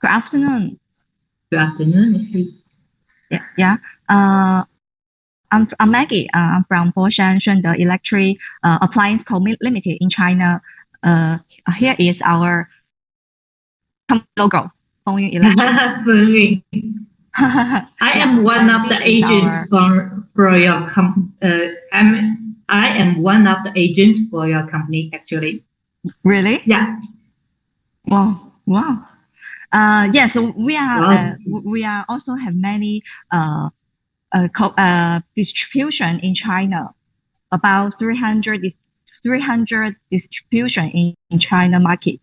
Good afternoon. Good afternoon, Ms. Lee. Yeah. I'm Maggie. I'm from Foshan Shunde Electric Appliance Co. Limited in China. Here is our logo, Fengyun Electric. Fengyun. I am one of the agents for your I am one of the agents for your company, actually. Really? Yeah. Wow. Yeah. So we are also have many distribution in China. About 300 distribution in China market.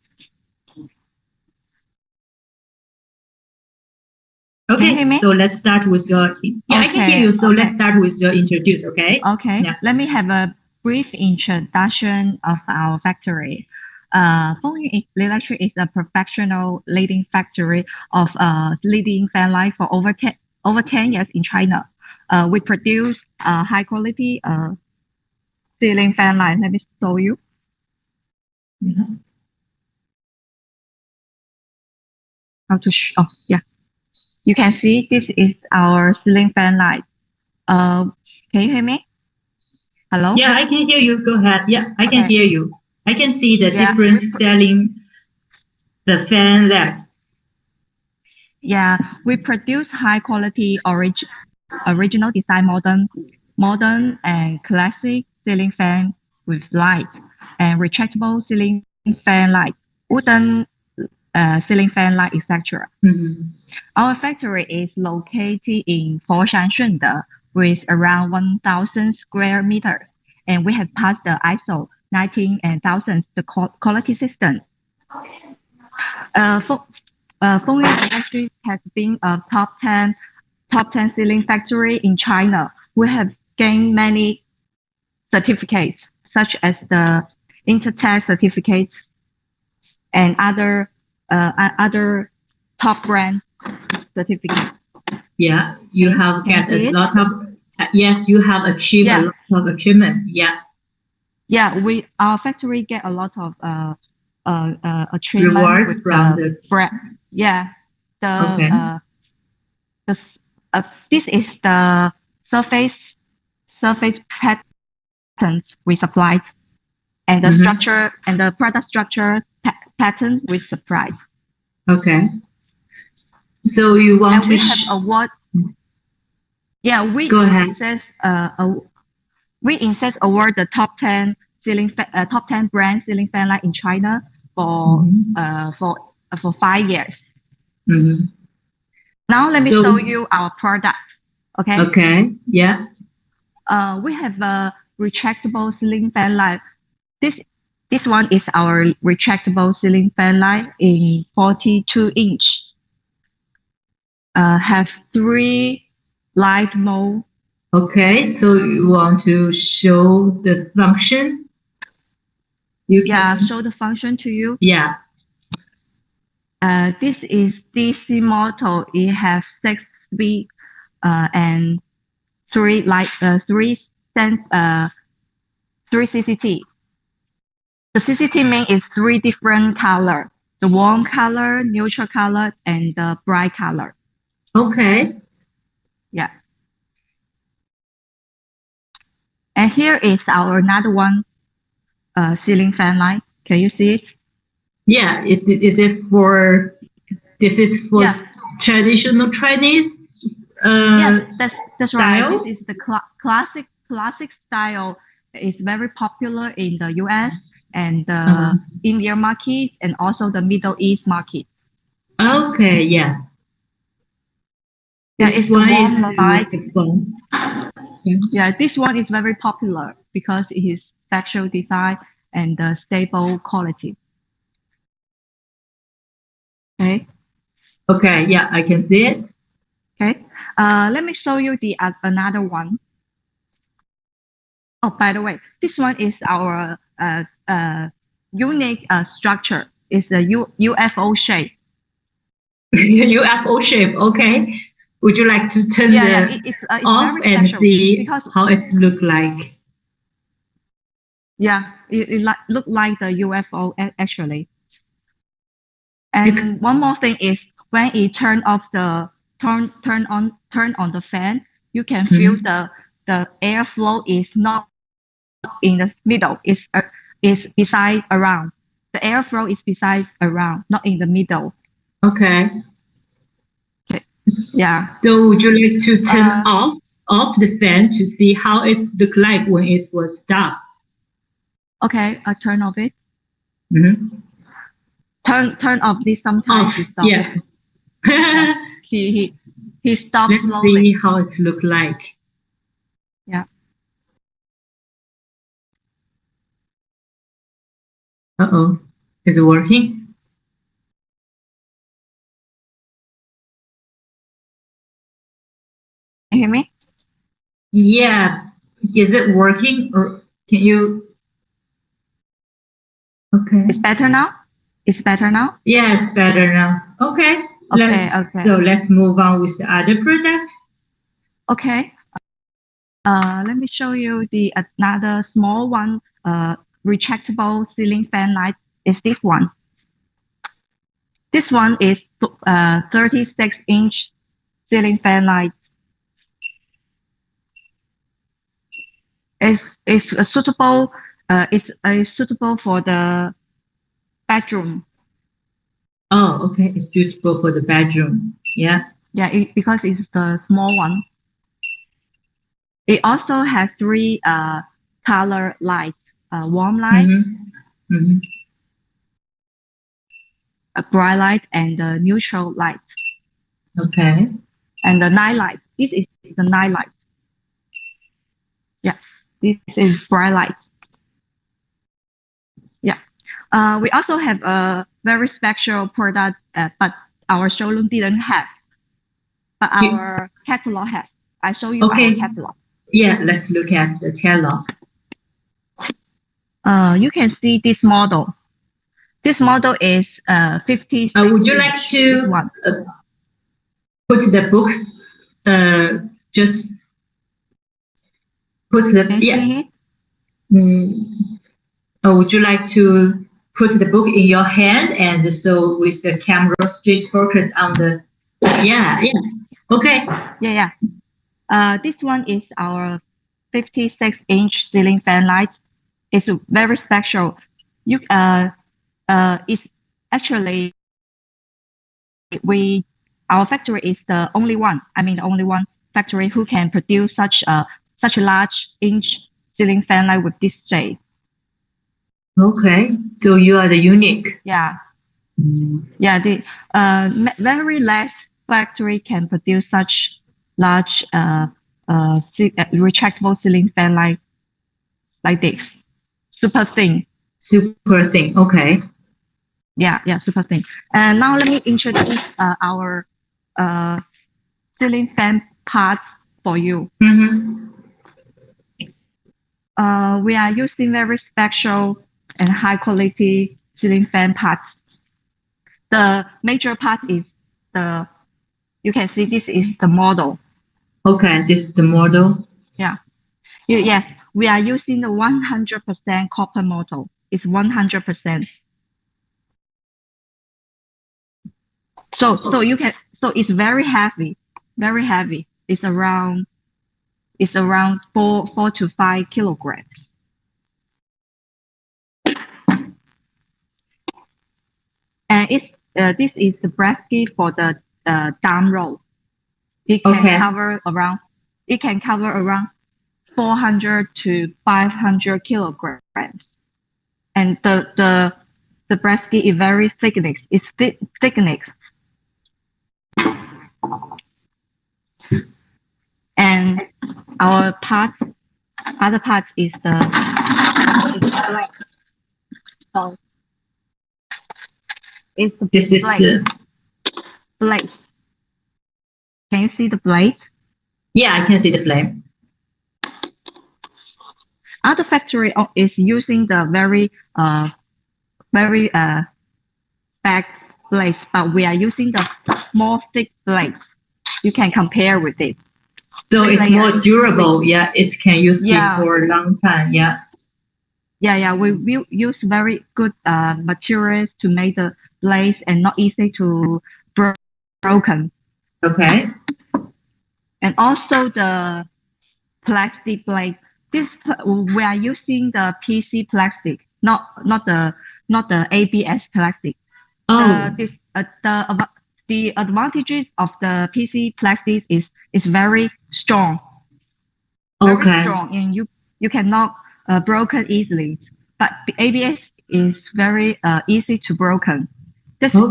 Okay, so let's start with your. I can hear you. So let's start with your introduce. Okay. Okay. Yeah. Let me have a brief introduction of our factory. Fengyun Electric is a professional leading factory of leading fan line for over 10 years in China. We produce high quality ceiling fan line. Let me show you. How to yeah. You can see this is our ceiling fan light. Can you hear me? Hello? Yeah, I can hear you. Go ahead. Yeah, I can hear you. I can see the different styling the fan light. Yeah, we produce high quality original design modern and classic ceiling fan with light and retractable ceiling fan light, wooden ceiling fan light, etc. Our factory is located in Foshan Shunde with around 1,000 square meters, and we have passed the ISO 19000 the quality system. Fengyun Electric has been a top 10 ceiling factory in China. We have gained many certificates, such as the Intertech certificates and other top brand certificates. Yeah, you have got a lot of. Yes, you have achieved a lot of achievement. Yeah. Yeah, our factory get a lot of achievement rewards from the brand. Yeah, this is the surface patterns we supplied, and the structure and the product structure pattern we supplied. Okay. So you want to have award? Yeah, we go ahead. We award the top 10 brand ceiling fan light in China for 5 years. Now let me show you our product. Okay. Okay. Yeah. We have a retractable ceiling fan light. This one is our retractable ceiling fan light in 42-inch. Have 3 light mode. Okay, so you want to show the function? Show the function to you. Yeah. This is DC motor. It has 6 speed and 3 CCT. The CCT mean is 3 different color: the warm color, neutral color, and the bright color. Okay. Yeah. And here is our another one ceiling fan light. Can you see it? Yeah. This is for traditional Chinese that's style. Right. This is the classic style. It's very popular in the US and the India market and also the Middle East market. Okay, yeah. Yeah, it's warm light. Yeah, this one is very popular because it is special design and stable quality. Okay. Okay, yeah, I can see it. Okay. Let me show you the another one. Oh, by the way, this one is our unique structure. It's a UFO shape. UFO shape. Okay. Would you like to turn it's off and see how it look like? Yeah, it look like the UFO actually. And one more thing is when it turn on the fan, you can feel the airflow is not in the middle. It's beside around. The airflow is beside around, not in the middle. Okay. Yeah. So would you like to turn off the fan to see how it looked like when it was stopped? Okay, I turn off it. Turn off this sometimes. Off. Yeah. Yeah. He stopped Let's slowly. see how it looked like. Yeah. Uh-oh. Is it working? Can you hear me? Yeah. Is it working or can you? Okay. It's better now? It's better now? Yeah, it's better now. Okay. So let's move on with the other product. Okay. Let me show you the another small one. Retractable ceiling fan light is this one. This one is 36-inch ceiling fan light. It's suitable. It's suitable for the bedroom. Oh, okay. It's suitable for the bedroom. Yeah. Yeah, because it's the small one. It also has 3 color lights: warm light, a bright light, and a neutral light. Okay. And the night light. This is the night light. Yeah, this is bright light. Yeah. We also have a very special product, but our showroom didn't have. But our catalog has. I show you our catalog. Yeah, let's look at the catalog. You can see this model. This model is 50. Would you like to put the books? Just put the would you like to put the book in your hand and so with the camera straight focus on the? Yeah. Okay. Yeah. This one is our 56-inch ceiling fan light. It's very special. It's actually our factory is the only one. I mean, the only one factory who can produce such a large inch ceiling fan light with this shade. Okay, so you are the unique. Yeah. Yeah. The very less factory can produce such large retractable ceiling fan light like this. Super thin. Super thin. Okay. Yeah, super thin. And now let me introduce our ceiling fan parts for you. We are using very special and high quality ceiling fan parts. The major part is you can see this is the model. Okay, this is the model. Yeah. Yes, we are using the 100% copper model. It's 100%. So it's very heavy, very heavy. It's around 4 to 5 kilograms. And this is the bracket for the down roll. It can cover around 400 to 500 kilograms. And the bracket is very thickness. It's thickness. And our other part is the blade. So this is the blade. Can you see the blade? Yeah, I can see the blade. Other factory is using the very fat blades, but we are using the small thick blades. You can compare with it. So it's more durable. Yeah, it can use it for a long time. Yeah. Yeah. We use very good materials to make the blades and not easy to break. broken. Okay. And also the plastic blade. We are using the PC plastic, not the ABS plastic. Oh. The advantages of the PC plastic is very strong. Very strong, and you cannot broken easily. But the ABS is very easy to broken. This is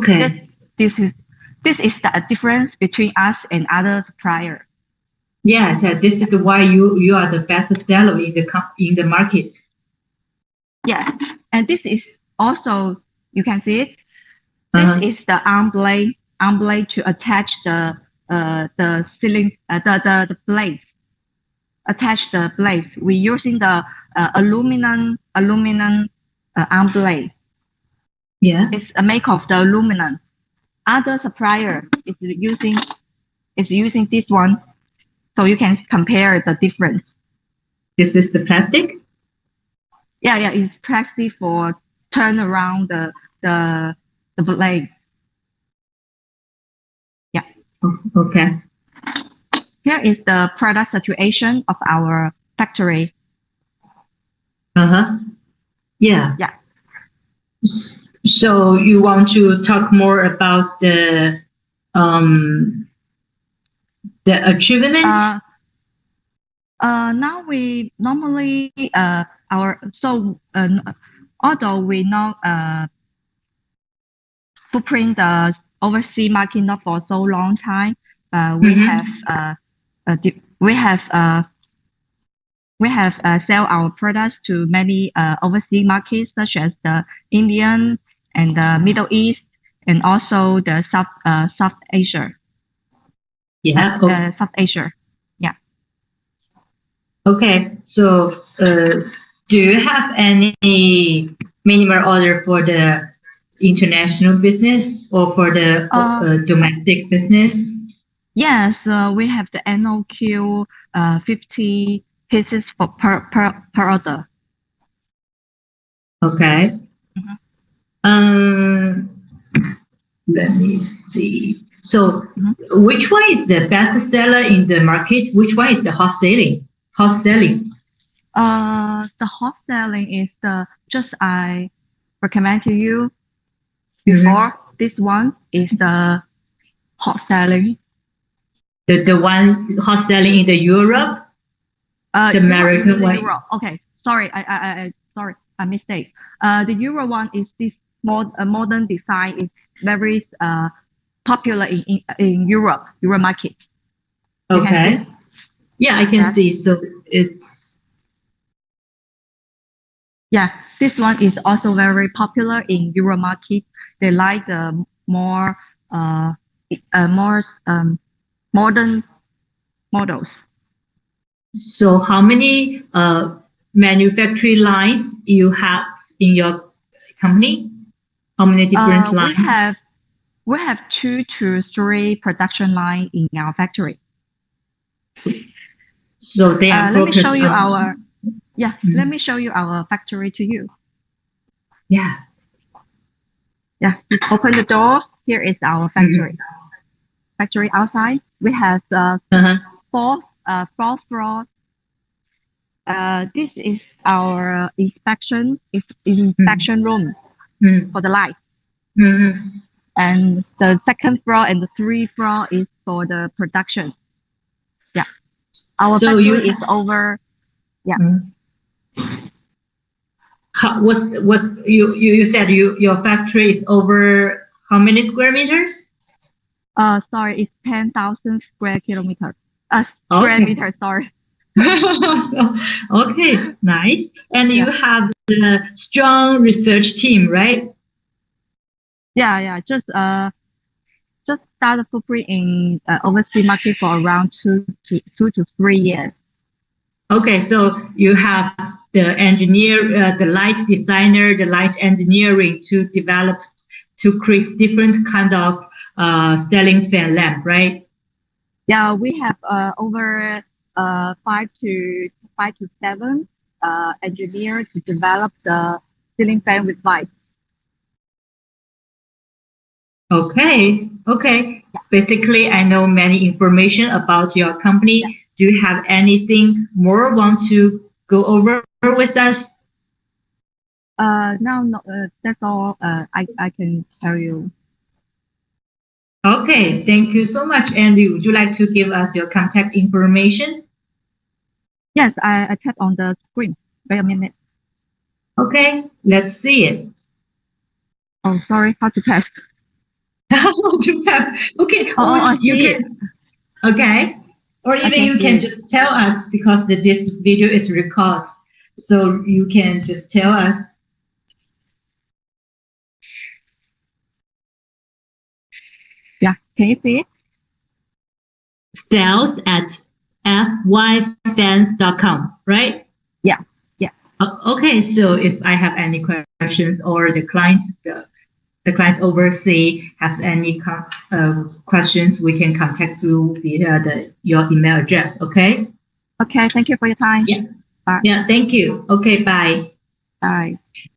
the difference between us and other suppliers. Yes, this is why you are the best seller in the market. Yes, and this is also, you can see it. This is the arm blade to attach the ceiling the blades. Attach the blades. We're using the aluminum arm blade. Yeah, it's a make of the aluminum. Other supplier is using this one, so you can compare the difference. This is the plastic. Yeah, it's plastic for turn around the blade. Yeah. Okay. Here is the product situation of our factory. Yeah. Yeah. So you want to talk more about the achievement? Now we normally although we not footprint the overseas market not for so long time, we have sell our products to many overseas markets such as the Indian and the Middle East and also the South Asia. Yeah. South Asia. Yeah. Okay. So do you have any minimum order for the international business or for the domestic business? Yes, we have the NOQ 50 pieces per order. Okay. Let me see. So which one is the best seller in the market? Which one is the hot selling? The hot selling is just I recommend to you before. This one is the hot selling. The one hot selling in the Europe? The American one? Europe. Okay, sorry, I mistake. The Euro one is this modern design is very popular in Euro market. Okay. Yeah, I can see. So it's. Yeah, this one is also very popular in Euro market. They like the more modern models. So how many manufacturing lines you have in your company? How many different lines? We have 2 to 3 production lines in our factory. So they are let me show you our let me show you our factory to you. Yeah. Open the door. Here is our factory. Factory outside. We have 4 floors. This is our inspection room for the light. And the second floor and the 3rd floor is for the production. Yeah. Our factory is over. Yeah. What you said your factory is over how many square meters? Sorry, it's 10,000 square kilometers. Square meters, sorry. Okay, nice. And you have a strong research team, right? Yeah. Just started footprint in overseas market for around 2 to 3 years. Okay, so you have the engineer, the light designer, the light engineering to develop, to create different kind of ceiling fan lamp, right? Yeah, we have over 5 to 7 engineers to develop the ceiling fan with light. Okay. basically, I know many information about your company. Do you have anything more want to go over with us? No, that's all. I can tell you. Okay, thank you so much. And would you like to give us your contact information? Yes, I tap on the screen. Wait a minute. Okay, let's see it. Oh, sorry, how to test? To tap. Okay, or you can. Okay, or even you can just tell us because this video is recorded, so you can just tell us. Yeah, can you see it? Sales at fyfans.com, right? Yeah, yeah. Okay, so if I have any questions or the clients overseas has any questions, we can contact you via your email address. Okay. Okay. Thank you for your time. Yeah. Bye. Yeah. Thank you. Okay. Bye. Bye.